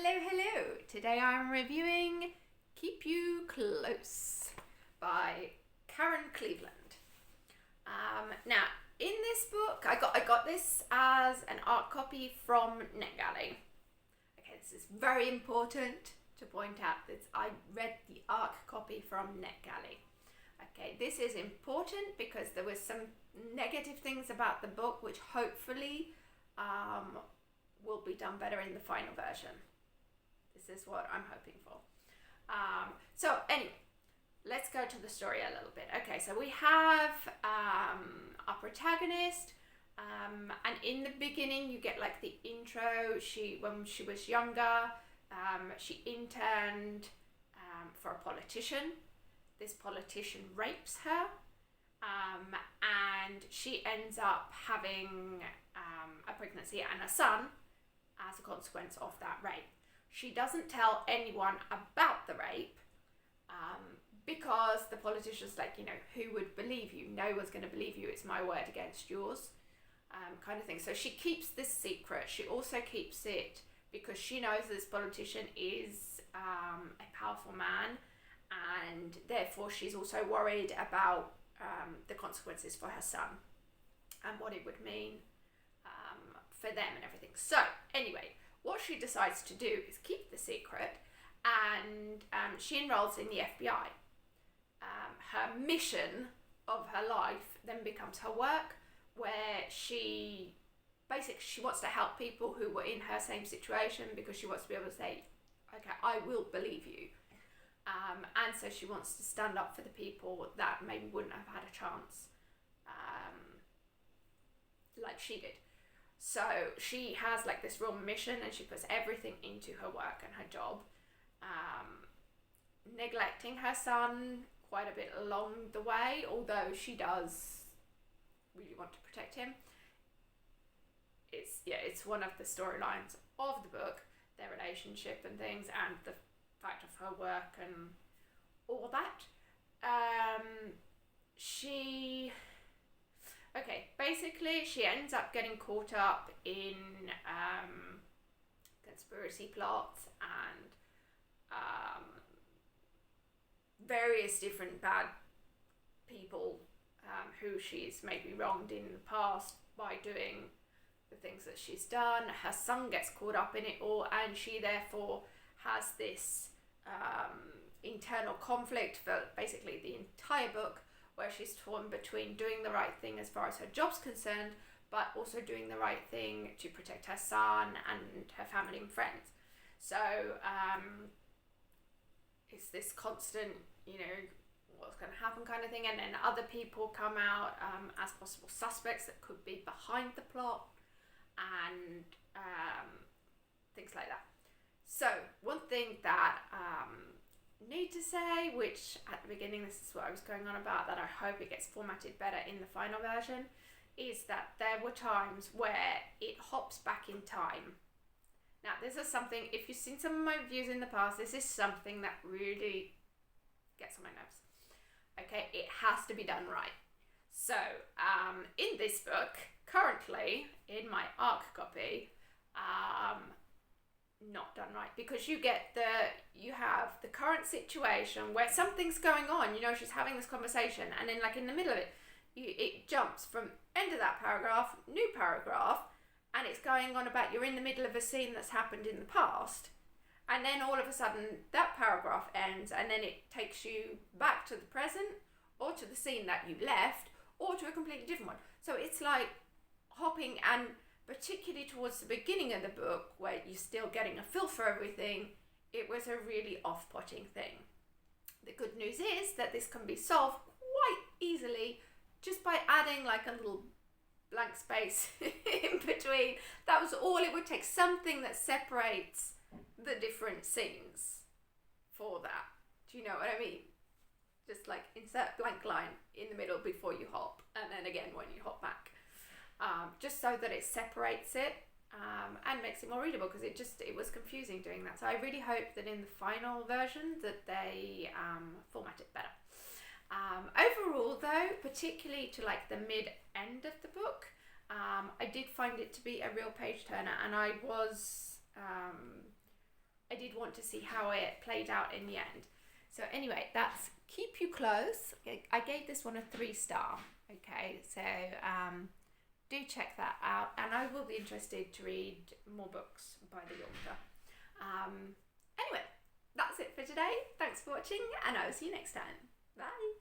Hello. Today I'm reviewing Keep You Close by Karen Cleveland. Now, in this book, I got this as an art copy from Net Galley. Okay, this is very important to point out that I read the art copy from Net Galley. Okay, this is important because there was some negative things about the book which hopefully will be done better in the final version. This is what I'm hoping for. So anyway, let's go to the story a little bit. Okay, so we have our protagonist, and in the beginning you get like the intro. When she was younger, she interned for a politician. This politician rapes her, and she ends up having a pregnancy and a son as a consequence of that rape. She doesn't tell anyone about the rape because the politician's like, who would believe you? No one's going to believe you. It's my word against yours, kind of thing. So she keeps this secret. She also keeps it because she knows this politician is a powerful man, and therefore she's also worried about the consequences for her son and what it would mean for them and everything. So anyway, what she decides to do is keep the secret, and she enrolls in the FBI. Her mission of her life then becomes her work, where she wants to help people who were in her same situation, because she wants to be able to say, okay, I will believe you. And so she wants to stand up for the people that maybe wouldn't have had a chance like she did. So she has like this real mission, and she puts everything into her work and her job, neglecting her son quite a bit along the way, although she does really want to protect him. It's one of the storylines of the book, their relationship and things, and the fact of her work and all that. Basically she ends up getting caught up in conspiracy plots and various different bad people who she's maybe wronged in the past by doing the things that she's done. Her son gets caught up in it all, and she therefore has this internal conflict for basically the entire book, where she's torn between doing the right thing as far as her job's concerned, but also doing the right thing to protect her son and her family and friends. So it's this constant, what's going to happen kind of thing, and then other people come out as possible suspects that could be behind the plot, and things like that. So one thing that need to say, which at the beginning this is what I was going on about, that I hope it gets formatted better in the final version, is that there were times where it hops back in time. Now this is something, if you've seen some of my reviews in the past, this is something that really gets on my nerves. Okay, it has to be done right. So in this book, currently in my ARC copy, not done right, because you have the current situation where something's going on, she's having this conversation, and then like in the middle of it, it jumps from end of that paragraph, new paragraph, and it's going on about you're in the middle of a scene that's happened in the past, and then all of a sudden that paragraph ends, and then it takes you back to the present, or to the scene that you left, or to a completely different one. So it's like hopping, and particularly towards the beginning of the book, where you're still getting a feel for everything, it was a really off-putting thing. The good news is that this can be solved quite easily just by adding like a little blank space in between. That was all it would take, something that separates the different scenes for that. Do you know what I mean? Just like insert blank line in the middle before you hop, and then again when you hop back. Just so that it separates it and makes it more readable, because it was confusing doing that. So I really hope that in the final version that they format it better. Overall though, particularly to like the mid-end of the book, I did find it to be a real page turner, and I was want to see how it played out in the end. So anyway, that's Keep You Close. I gave this one a 3-star. Okay, so do check that out, and I will be interested to read more books by the author. Anyway, that's it for today. Thanks for watching, and I'll see you next time. Bye.